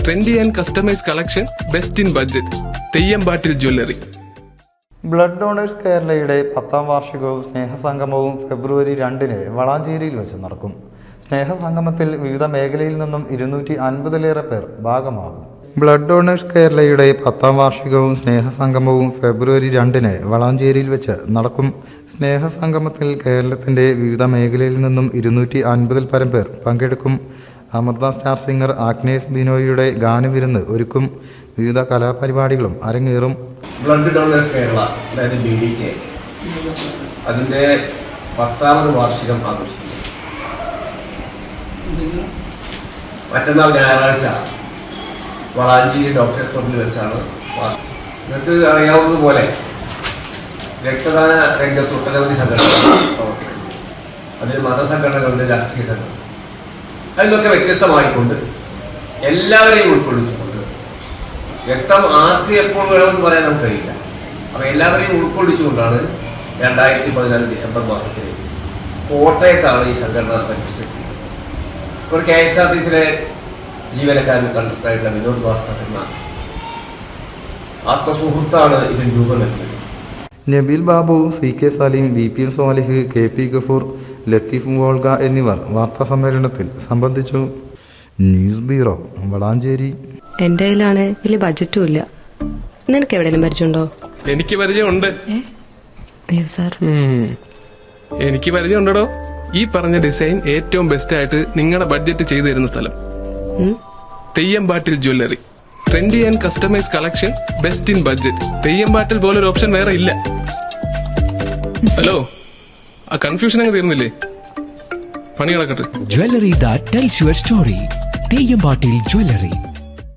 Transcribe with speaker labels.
Speaker 1: Trendy and customise collection, best in budget. തെയ്യമ്പാട്ടിൽ jewellery.
Speaker 2: Blood donors കേരളയുടെ 10ാം വാർഷികവും സ്നേഹസംഗമവും ഫെബ്രുവരി 2-ന് വളാഞ്ചേരിയിൽ വെച്ച് നടക്കും. സ്നേഹസംഗമത്തിൽ വിവിധ മേഖലയിൽ നിന്നും 250-ലേറെ പേർ ഭാഗമാകും. ബ്ലഡ് ഡോണേഴ്സ് കേരളയുടെ 10ാം വാർഷികവും സ്നേഹസംഗമവും ഫെബ്രുവരി 2-ന് വളാഞ്ചേരിയിൽ വെച്ച് നടക്കും. സ്നേഹസംഗമത്തിൽ കേരളത്തിൻ്റെ വിവിധ മേഖലയിൽ നിന്നും 250-ൽ പരം പേർ പങ്കെടുക്കും. അമൃത സ്റ്റാർ സിംഗർ ആഗ്നേസ് ബിനോയിയുടെ ഗാനവിരുന്ന് ഒരുക്കും. വിവിധ കലാപരിപാടികളും അരങ്ങേറും.
Speaker 3: ബ്ലഡ് ഡോണേഴ്സ് കേരള, അതായത് BDK, അതിൻ്റെ 10ാമത് വാർഷികം ആഘോഷിക്കുന്നു. മറ്റന്നാൾ ഞായറാഴ്ച വളാഞ്ചേരി ഡോക്ടേഴ്സ് ക്ലബ്ബിൽ വെച്ചാണ് വാർഷികം. നിങ്ങൾക്ക് അറിയാവുന്നതുപോലെ രക്തദാന രംഗത്ത് ഒട്ടനവധി സംഘടനകൾ പ്രവർത്തിക്കുന്നു. അതിൽ മതസംഘടനകളുണ്ട്, രാഷ്ട്രീയ സംഘടന. അതിലൊക്കെ വ്യത്യസ്തമായിക്കൊണ്ട് എല്ലാവരെയും ഉൾക്കൊള്ളിച്ചുകൊണ്ട് രക്തം ആർക്ക് എപ്പോൾ വേണമെന്ന് പറയാൻ നമുക്ക് കഴിയില്ല. അപ്പോൾ എല്ലാവരെയും ഉൾക്കൊള്ളിച്ചുകൊണ്ടാണ് 2014 ഡിസംബർ മാസത്തിൽ കോട്ടയത്താണ് ഈ സംഘടന രജിസ്റ്റർ ചെയ്തത്. ഒരു KSRTCയിലെ ജീവനക്കാരൻ കണ്ടിട്ടായിട്ടുള്ള വിനോദ് ഭാസ്കർ എന്ന ആത്മസുഹൃത്താണ് ഇതിന് രൂപം നൽകിയത്.
Speaker 2: Nabeel Babu, CK Saleem, VP Swalih, KP Gafoor, Latheef Volga എന്നിവർ വാർത്താസമ്മേളനത്തിൽ സംബന്ധിച്ചു. News bureau, Valanchery.
Speaker 4: എന്റെ കയ്യിലാണ് വലിയ ബഡ്ജറ്റും ഇല്ല. നിനക്ക് എവിടെയെങ്കിലും പരിചയമുണ്ടോ?
Speaker 1: എനിക്ക് പരിചയമുണ്ട്.
Speaker 4: അയ്യോ സാർ,
Speaker 1: എനിക്ക് പരിചയമുണ്ടോ. ഈ പറഞ്ഞ ഡിസൈൻ ഏറ്റവും ബെസ്റ്റ് ആയിട്ട് നിങ്ങളുടെ ബഡ്ജറ്റ് ചെയ്തു തരുന്ന സ്ഥലം Theyyampattil jewellery. Trendy and customise collection, best in budget. Theyyampattil പോലൊരു ഓപ്ഷൻ വേറെ ഇല്ല. ഹലോ, ആ കൺഫ്യൂഷൻ അങ്ങ് തീർന്നില്ലേ? പണി നടക്കട്ടെ.
Speaker 5: Jewelry that tells your story. തെയ്യമ്പാട്ടിൽ jewellery.